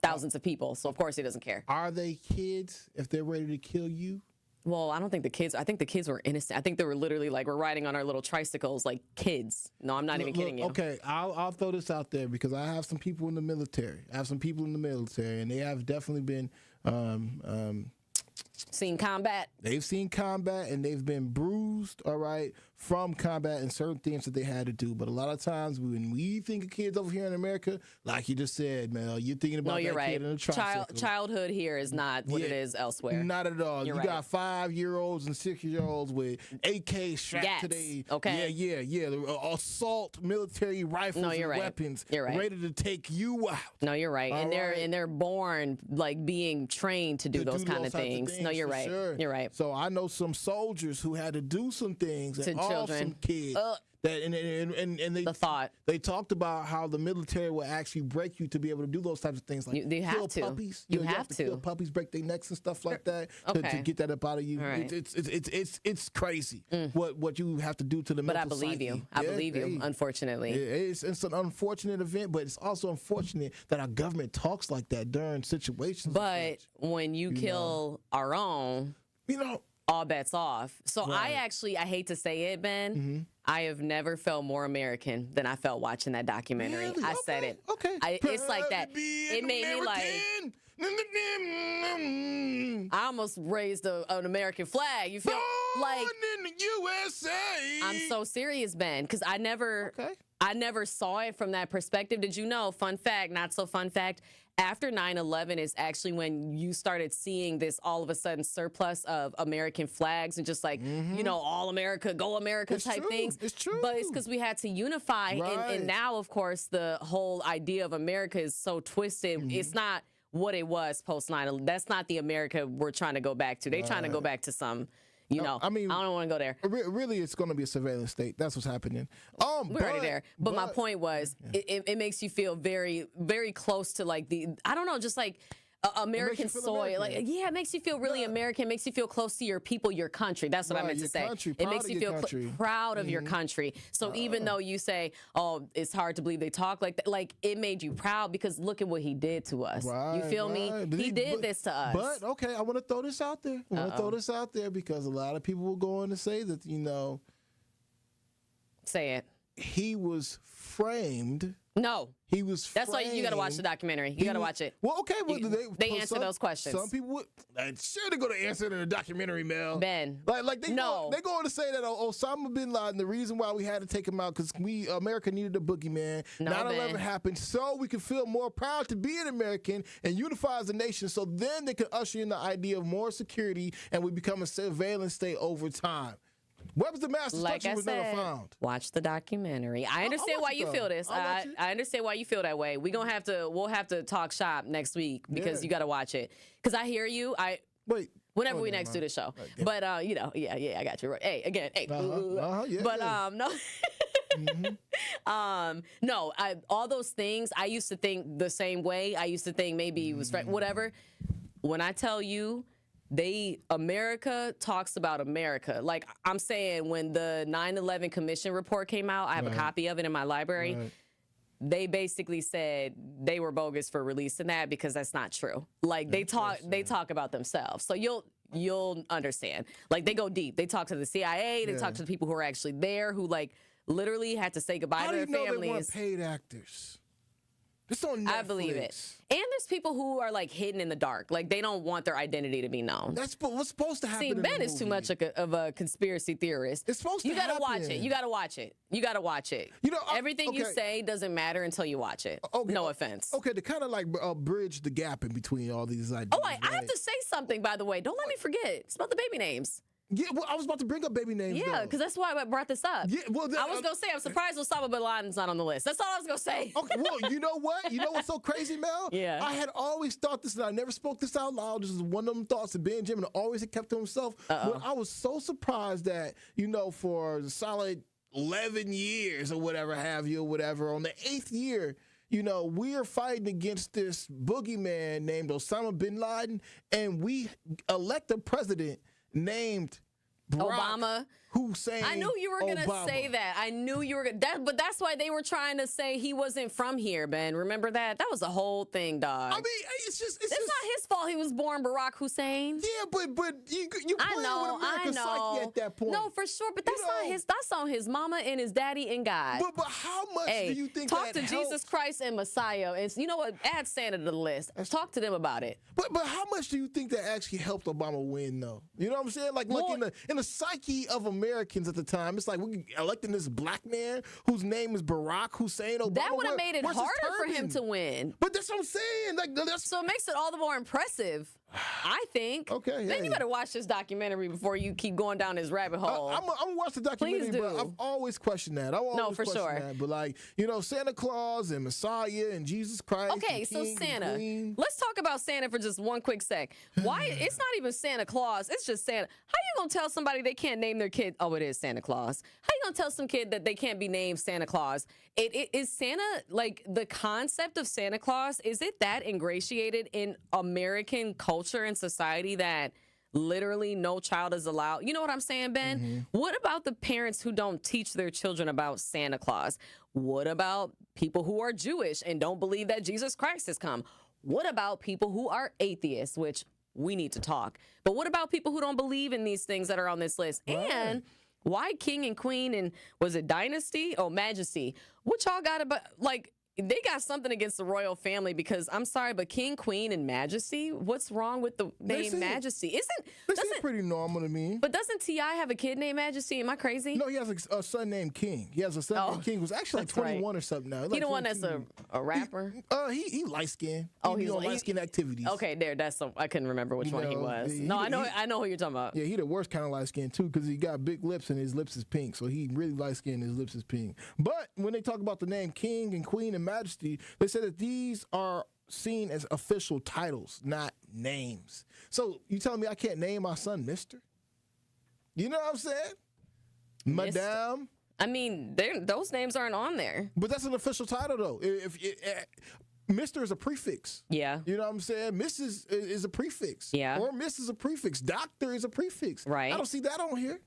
thousands of people. So of course he doesn't care. Are they kids if they're ready to kill you? Well, I don't think I think the kids were innocent. I think they were literally like, we're riding on our little tricycles like kids. No, I'm not even kidding you. Okay, I'll throw this out there because I have some people in the military. And they have definitely been seen combat. They've seen combat and they've been bruised, all right, from combat and certain things that they had to do. But a lot of times when we think of kids over here in America, like you just said, Mel, you're thinking about you're that right. kid in a tricycle. Childhood here is not what it is elsewhere. Not at all. You got 5-year-olds and 6-year-olds with AK strapped to their the assault military rifles and weapons ready to take you out. No, you're right. And they're born like being trained to do those kind of things. No, you're right. Sure. You're right. So I know some soldiers who had to do some things to children, some kids. That and they the thought they talked about how the military will actually break you to be able to do those types of things, like you have kill to. puppies. You have to kill puppies, break their necks and stuff like that to get that up out of you. Right. It's crazy what you have to do to the mental But I believe psyche. you. I believe you. Unfortunately, it's an unfortunate event, but it's also unfortunate that our government talks like that during situations. But when you kill our own, all bets off. So I hate to say it, Ben, I have never felt more American than I felt watching that documentary. Really? I said it. Okay. It's like that. It made me like, I almost raised an American flag. You feel like in the USA. I'm so serious, Ben, because I never saw it from that perspective. Did you know, fun fact, not so fun fact, after 9/11 is actually when you started seeing this all of a sudden surplus of American flags and just like, all America, go America type things. It's true. But it's because we had to unify. Right. And now, of course, the whole idea of America is so twisted. It's not what it was post 9/11. That's not the America we're trying to go back to. They're trying to go back to some... I mean, I don't want to go there. Really, it's going to be a surveillance state. That's what's happening. We're already there. But my point was, it makes you feel very, very close to like I don't know, just like American soil. American. It makes you feel really American. It makes you feel close to your people, your country. That's what I meant to say. It makes you feel proud of your country. So even though you say, oh, it's hard to believe they talk like that, like it made you proud because look at what he did to us. You feel me? He did this to us. But, okay, I want to throw this out there. Because a lot of people will go on to say that, Say it. He was framed. No. He was framed. That's why you got to watch the documentary. You got to watch it. Well, okay. Well, they answer those questions. Some people would. Sure, they're going to answer it in a documentary, Mel. Ben. They go on to say that Osama bin Laden, the reason why we had to take him out because America needed a boogeyman. 9/11 happened so we could feel more proud to be an American and unify as a nation. So then they could usher in the idea of more security and we become a surveillance state over time. Weapons of mass destruction was never found. Watch the documentary. I understand why you feel this. I understand why you feel that way. We'll have to talk shop next week because you got to watch it. Because I hear you. Whenever we next do the show. But I got you. Hey, again, hey. No. No, all those things, I used to think the same way. I used to think maybe it was right, whatever. When I tell you, America talks about America. Like I'm saying, when the 9/11 Commission report came out, I have a copy of it in my library. Right. They basically said they were bogus for releasing that because that's not true. Like they talk about themselves. So you'll understand. Like they go deep. They talk to the CIA. They talk to the people who are actually there, who like literally had to say goodbye to their families. How do you know they weren't paid actors? It's on Netflix. I believe it. And there's people who are like hidden in the dark. Like they don't want their identity to be known. That's what's supposed to happen. See, Ben is too much of a conspiracy theorist. It's supposed to happen. You gotta watch it. You gotta watch it. You gotta watch it. Everything you say doesn't matter until you watch it. Okay. No offense. Okay, to kind of like bridge the gap in between all these ideas. Oh, I have to say something, by the way. Don't let me forget. It's about the baby names. Yeah, well, I was about to bring up baby names. Yeah, because that's why I brought this up. Yeah, well, I was gonna say I'm surprised Osama bin Laden's not on the list. That's all I was gonna say. Okay, well, you know what? You know what's so crazy, Mel? Yeah. I had always thought this, and I never spoke this out loud. This is one of them thoughts that Benjamin always had kept to himself. But I was so surprised that, for the solid 11 years or whatever have you, or whatever, on the 8th year, we are fighting against this boogeyman named Osama bin Laden, and we elect a president named Obama. Hussein. I knew you were going to say that. I knew you were going to. But that's why they were trying to say he wasn't from here, Ben. Remember that? That was the whole thing, dog. I mean, it's just. It's not his fault he was born Barack Hussein. Yeah, but you playing with America's psyche at that point. No, for sure. But that's not his. That's on his mama and his daddy and God. But how much do you think talk that to Jesus Christ and Messiah? And you know what? Add Santa to the list. Talk to them about it. But how much do you think that actually helped Obama win, though? You know what I'm saying? Like in the psyche of Americans at the time, it's like we electing this black man whose name is Barack Hussein Obama. That would have made it harder for him to win. But that's what I'm saying. So it makes it all the more impressive, I think. Okay. Then you better watch this documentary before you keep going down this rabbit hole. I'm gonna watch the documentary, but I've always questioned that. But Santa Claus and Messiah and Jesus Christ. Okay, so Santa. Let's talk about Santa for just one quick sec. Why? It's not even Santa Claus. It's just Santa. How you gonna tell somebody they can't name their kid? Oh, it is Santa Claus. How you gonna tell some kid that they can't be named Santa Claus? It is Santa, like the concept of Santa Claus, is it that ingratiated in American culture and society that literally no child is allowed? You know what I'm saying, Ben? Mm-hmm. What about the parents who don't teach their children about Santa Claus? What about people who are Jewish and don't believe that Jesus Christ has come? What about people who are atheists, which we need to talk? But what about people who don't believe in these things that are on this list? Right. And why king and queen and was it dynasty? Oh, majesty. What y'all got about, like, they got something against the royal family because I'm sorry, but king, queen, and majesty. What's wrong with the name Majesty? Doesn't pretty normal to me. But doesn't T.I. have a kid named Majesty? Am I crazy? No, he has a son named King. He has a son named King who's actually like 21 or something now. He the one that's a rapper. He light skinned. He's on light skin activities. Okay, I couldn't remember which one he was. I know who you're talking about. Yeah, he the worst kind of light skin too because he got big lips and his lips is pink. So he really light skinned and his lips is pink. But when they talk about the name King and Queen and Majesty, they say that these are seen as official titles, not names. So you telling me I can't name my son Mr.? You know what I'm saying? Madame. I mean, those names aren't on there. But that's an official title, though. Mr. is a prefix. Yeah. You know what I'm saying? Mrs. is a prefix. Yeah. Or Miss is a prefix. Doctor is a prefix. Right. I don't see that on here.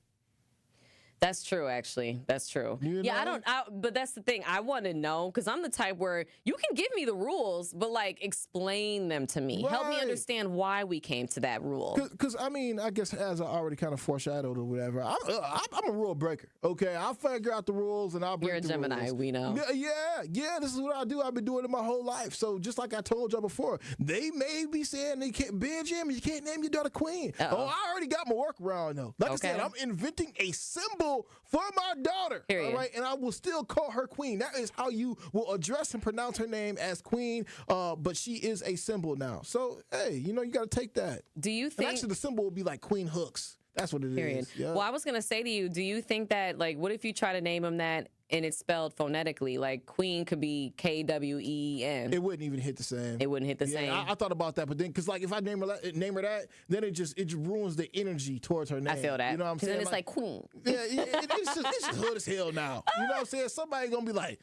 That's true, actually. That's true. But that's the thing. I want to know, because I'm the type where you can give me the rules, but like explain them to me. Right. Help me understand why we came to that rule. Because I mean, I guess as I already kind of foreshadowed or whatever, I'm a rule breaker. Okay, I'll figure out the rules and I'll break the rules. You're a Gemini, we know. Yeah. This is what I do. I've been doing it my whole life. So just like I told y'all before, they may be saying they can't Benjamin, you can't name your daughter Queen. Uh-oh. Oh, I already got my workaround though. Like I said, I'm inventing a symbol for my daughter. Period. All right, and I will still call her Queen. That is how you will address and pronounce her name as Queen. But she is a symbol now. So hey, you got to take that. Do you think? And actually, the symbol will be like Queen Hooks. That's what it is. Yeah. Well, I was gonna say to you, do you think that what if you try to name him that and it's spelled phonetically? Like Queen could be Kween. It wouldn't even hit the same. It wouldn't hit the same. I thought about that, but then because if I name her that, then it just ruins the energy towards her name. I feel that. You know what I'm saying? Then it's like Queen. Yeah, it's just hood as hell now. You know what I'm saying? Somebody gonna be like,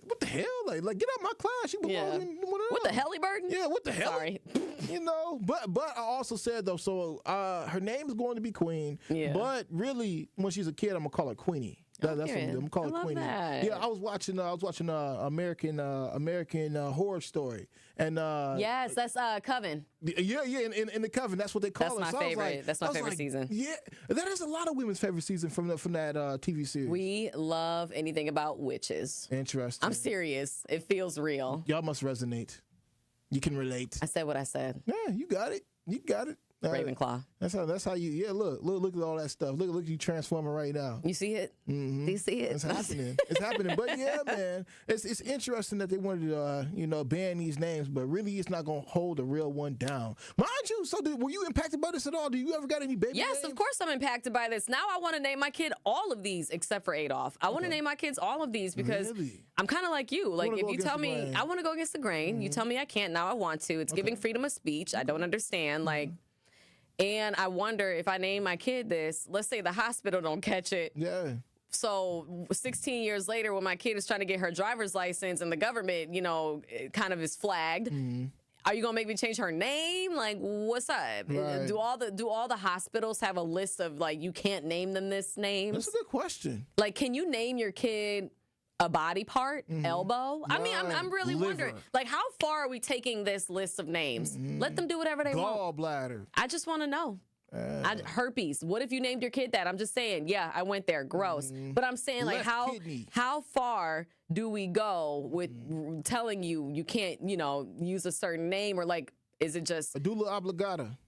what the hell? Like get out of my class. You belong in one of them. What the helly burden? Yeah, what the hell? Sorry. But I also said though, so her name is going to be Queen. Yeah. But really, when she's a kid, I'm gonna call her Queenie. That's what I'm gonna call her Queenie. Yeah, I was watching American Horror Story, and yes, that's Coven. Yeah, in the Coven, that's what they call it. That's my favorite. That's my favorite season. Yeah, that is a lot of women's favorite season from that TV series. We love anything about witches. Interesting. I'm serious. It feels real. Y'all must resonate. You can relate. I said what I said. Yeah, you got it. Ravenclaw. That's how you. Yeah, look at all that stuff. Look at you transforming right now. You see it? Mm-hmm. Do you see it? It's happening. It's happening. But yeah, man, it's interesting that they wanted to ban these names, but really it's not gonna hold a real one down. Mind you, so were you impacted by this at all? Do you ever got any baby Yes, names? of course I'm impacted by this. Now I want to name my kid all of these except for Adolf. I want to name my kids all of these because I'm kind of like you. Like if you tell me I want to go against the grain, you tell me I can't. Now I want to. It's giving freedom of speech. I don't understand. Like. And I wonder if I name my kid this, let's say the hospital don't catch it. Yeah. So 16 years later, when my kid is trying to get her driver's license and the government, it kind of is flagged, are you gonna make me change her name? Like, what's up? Right. Do all the hospitals have a list of like you can't name them this name? That's a good question. Like, can you name your kid a body part, elbow? I mean, I'm really wondering, like, how far are we taking this list of names? Let them do whatever they want. Gallbladder. I just want to know. Herpes. What if you named your kid that? I'm just saying, yeah, I went there. Gross. But I'm saying, like, how far do we go with telling you can't, use a certain name? Or, like, is it just... Medulla oblongata.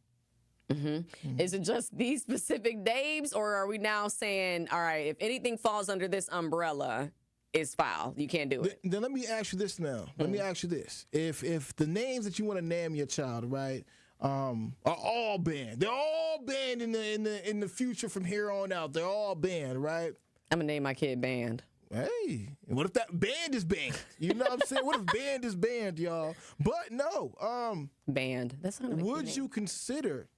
Is it just these specific names? Or are we now saying, all right, if anything falls under this umbrella... is foul. You can't do it. Then let me ask you this now. Let me ask you this. If the names that you want to name your child, right, are all banned. They're all banned in the future from here on out. They're all banned, right? I'm gonna name my kid Band. Hey, what if that band is banned? You know what I'm saying? What if band is banned, y'all? But no, Band. That's not a would you consider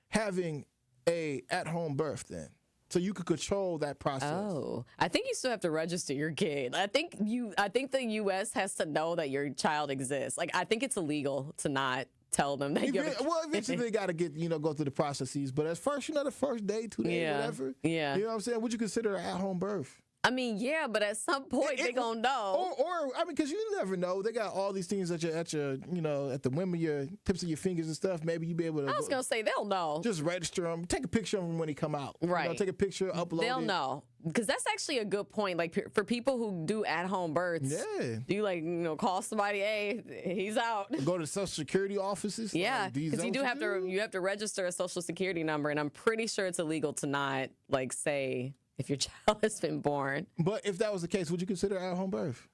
having a at-home birth then? So you could control that process. Oh, I think you still have to register your kid. I think the U.S. has to know that your child exists. Like, I think it's illegal to not tell them that you're... Well, eventually they got to get, go through the processes. But at first, the first day, 2 days, whatever. Yeah. You know what I'm saying? Would you consider an at-home birth? I mean, yeah, but at some point they gonna know. Or I mean, because you never know. They got all these things at your at the whim of your tips of your fingers and stuff. Maybe you be able to. I was gonna say they'll know. Just register them. Take a picture of them when they come out. Right. Take a picture, upload it. They'll know. Because that's actually a good point. Like for people who do at-home births. Yeah. Do you call somebody? Hey, he's out. Go to Social Security offices. Yeah. Because you have to register a Social Security number, and I'm pretty sure it's illegal to not say. If your child has been born. But if that was the case, would you consider at-home birth?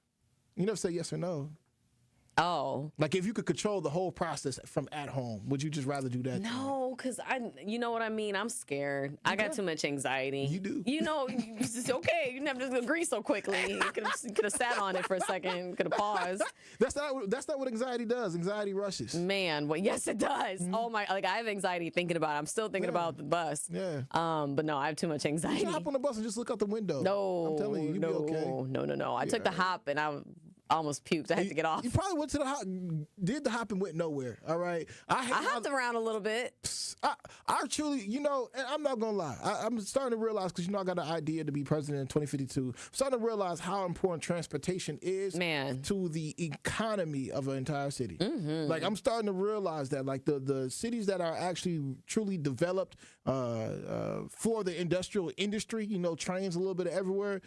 You never say yes or no. Oh. Like if you could control the whole process from at home, would you just rather do that? No, because you know what I mean? I'm scared. I got too much anxiety. You do. It's okay. You never just agree so quickly. You could have sat on it for a second. Could have paused. That's not what anxiety does. Anxiety rushes. Man, well, yes, it does. Oh my! Like I have anxiety thinking about it. I'm still thinking about the bus. Yeah. But no, I have too much anxiety. You hop on the bus and just look out the window. No. I'm telling you, you'll be okay. No. I took the hop and I almost puked. I had to get off. You probably went to the hop, did the hop and went nowhere. All right. I hopped around a little bit. I truly, and I'm not gonna lie. I'm starting to realize because I got an idea to be president in 2052. I'm starting to realize how important transportation is to the economy of an entire city. Mm-hmm. Like I'm starting to realize that, like the cities that are actually truly developed for the industrial industry, trains a little bit everywhere.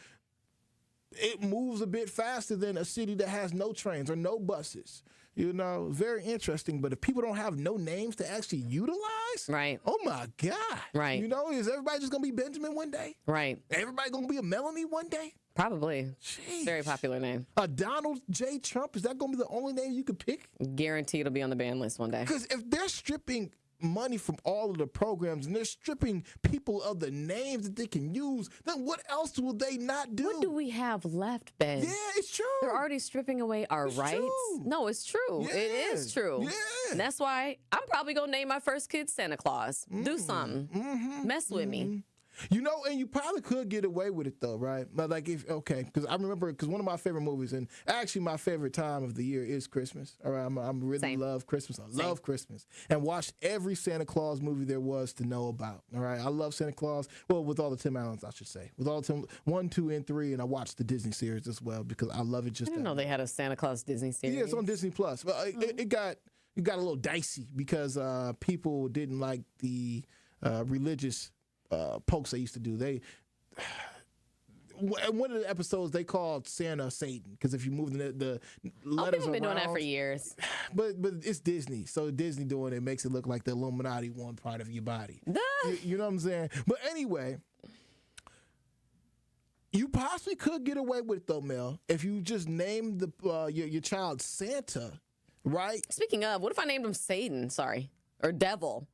It moves a bit faster than a city that has no trains or no buses. Very interesting. But if people don't have no names to actually utilize, right? Oh my God, right? Is everybody just gonna be Benjamin one day? Right. Everybody gonna be a Melanie one day? Probably. Jeez. Very popular name. Donald J. Trump, is that gonna be the only name you could pick? Guarantee it'll be on the ban list one day. Because if they're stripping money from all of the programs and they're stripping people of the names that they can use, then what else will they not do? What do we have left, Ben? Yeah, it's true. They're already stripping away our rights. True. No, it's true. Yeah. It is true. Yeah. And that's why I'm probably going to name my first kid Santa Claus. Do something. Mm-hmm. Mess with me. And you probably could get away with it though, right? Like because I remember, because one of my favorite movies, and actually my favorite time of the year is Christmas. All right, I really love Christmas. I love Christmas, and watched every Santa Claus movie there was to know about. All right, I love Santa Claus. Well, with all the Tim Allens, I should say, with all the Tim 1, 2, and 3, and I watched the Disney series as well because I love it. Just I didn't know they had a Santa Claus Disney series. Yeah, it's on Disney Plus. But it got a little dicey because people didn't like the religious pokes they used to do. one of the episodes they called Santa Satan because if you move the Oh, letters people been doing that for around, years. but it's Disney, so Disney doing it makes it look like the Illuminati one part of your body. Duh. You know what I'm saying? But anyway, you possibly could get away with it though, Mel, if you just name your child Santa, right? Speaking of, what if I named him Satan? Sorry. Or Devil?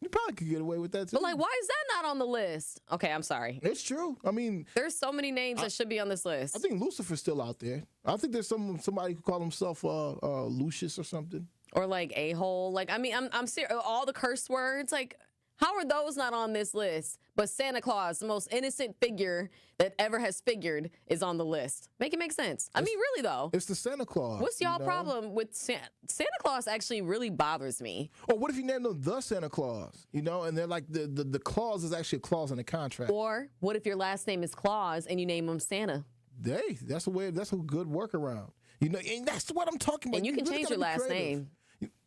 You probably could get away with that too. But like, why is that not on the list? Okay, I'm sorry. It's true. I mean, There's so many names that should be on this list. I think Lucifer's still out there. I think there's somebody who call himself Lucius or something. Or like a-hole. Like, I mean, I'm serious. All the curse words, like, how are those not on this list? But Santa Claus, the most innocent figure that ever has figured, is on the list. Make it make sense. I mean, really, though. It's the Santa Claus. What's y'all problem with Santa? Santa Claus actually really bothers me. Or what if you named them the Santa Claus? You know, and they're like the clause is actually a clause in the contract. Or what if your last name is Claus and you name him Santa? Hey, that's a good workaround. You know, and that's what I'm talking about. And you can really change gotta your be last creative. name.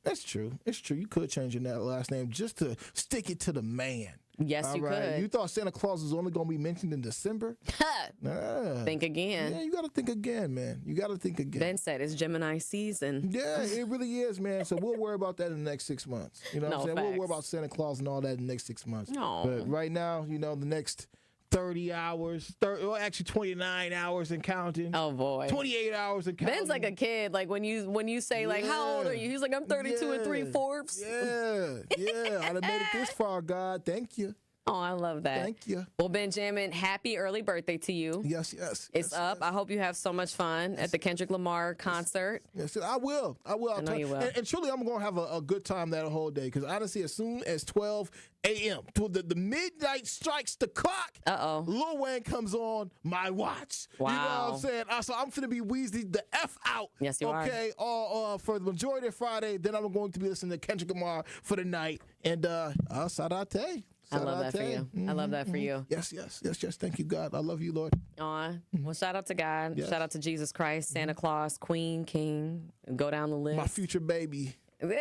That's true. It's true. You could change your last name just to stick it to the man. Yes, you could. You thought Santa Claus was only going to be mentioned in December? Nah. Think again. Yeah, you got to think again, man. You got to think again. Ben said it's Gemini season. Yeah, it really is, man. So we'll worry about that in the next 6 months. You know what I'm saying? We'll worry facts. about Santa Claus and all that in the next 6 months. No. But right now, you know, the next 30 hours, actually 29 hours and counting. Oh boy. 28 hours and counting. Ben's like a kid. Like when you say like, how old are you? He's like, I'm 32 and 3/4. Yeah. I done made it this far, God. Thank you. Oh, I love that. Thank you. Well, Benjamin, happy early birthday to you. Yes. It's up. I hope you have so much fun at the Kendrick Lamar concert. Yes, I will. I know you will. And truly, I'm going to have a good time that whole day because honestly, as soon as 12 a.m., to the midnight strikes the clock, Lil Wayne comes on my watch. Wow. You know what I'm saying? So I'm going to be Weezy the F out. Yes, you are. Okay, for the majority of Friday. Then I'm going to be listening to Kendrick Lamar for the night. And shout out to you. I love that for you. I love that for you. Yes. Thank you, God. I love you, Lord. Well, shout out to God. Yes. Shout out to Jesus Christ, Santa Claus, Queen, King. Go down the list. My future baby. Not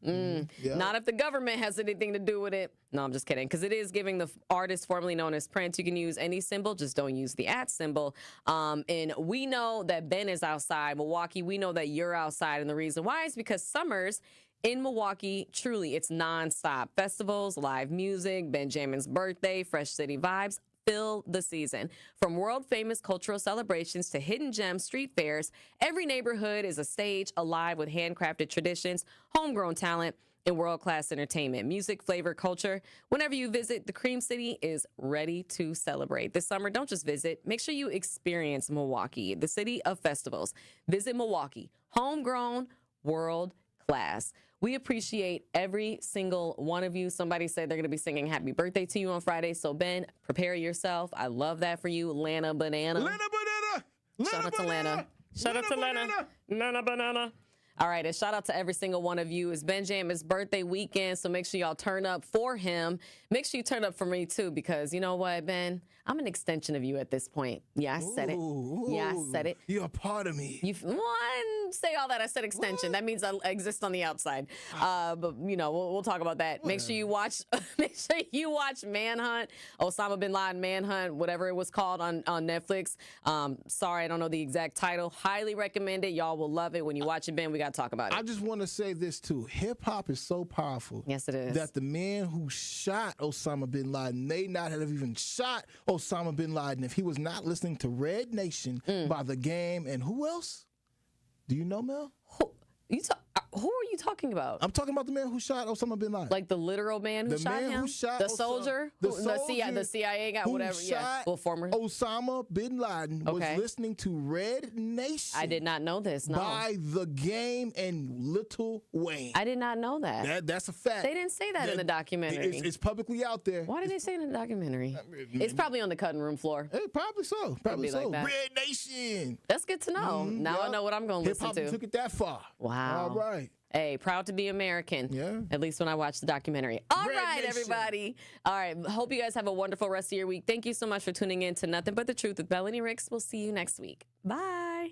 if the government has anything to do with it. No, I'm just kidding. Because it is giving the artist formerly known as Prince. You can use any symbol, just don't use the @ symbol. And we know that Ben is outside. Milwaukee, we know that you're outside. And the reason why is because summers in Milwaukee, truly, it's nonstop. Festivals, live music, Benjamin's birthday, Fresh City vibes. Fill the season. From world-famous cultural celebrations to hidden gem street fairs, every neighborhood is a stage alive with handcrafted traditions, homegrown talent, and world-class entertainment. Music, flavor, culture. Whenever you visit, the Cream City is ready to celebrate. This summer, don't just visit. Make sure you experience Milwaukee, the city of festivals. Visit Milwaukee. Homegrown, world-class. We appreciate every single one of you. Somebody said they're going to be singing happy birthday to you on Friday. So, Ben, prepare yourself. I love that for you. Lana Banana. Lana Banana. Shout out to Lana. Shout out to Lana. Lana Banana. All right, and shout out to every single one of you. It's Benjamin's birthday weekend, so make sure y'all turn up for him. Make sure you turn up for me, too, because you know what, Ben? I'm an extension of you at this point. Yeah, I said it. Yeah, I said it. You're a part of me. Say all that. I said extension. That means I exist on the outside. But you know, we'll talk about that. Make sure you watch. Make sure you watch Manhunt, Osama bin Laden Manhunt, whatever it was called on Netflix. Sorry, I don't know the exact title. Highly recommend it. Y'all will love it when you watch it. Ben, we got to talk about it. I just want to say this too. Hip hop is so powerful. Yes, it is. That the man who shot Osama bin Laden may not have even shot Osama bin Laden if he was not listening to Red Nation by The Game and who else? Do you know, Mel? Who are you talking about? I'm talking about the man who shot Osama bin Laden. Like the literal man who shot him? The soldier? The CIA guy, whatever. Yeah. Well, former. Osama bin Laden was listening to Red Nation. I did not know this, no. By The Game and Lil Wayne. I did not know that. That's a fact. They didn't say that in the documentary. It's publicly out there. Why did they say it in the documentary? It's probably on the cutting room floor. Probably so. Probably so. Like Red Nation. That's good to know. Now I know what I'm going to listen to. Hip-hop took it that far. Wow. All right. Hey, proud to be American. Yeah. At least when I watch the documentary. All right, everybody. All right. Hope you guys have a wonderful rest of your week. Thank you so much for tuning in to Nothing But the Truth with Melanie Ricks. We'll see you next week. Bye.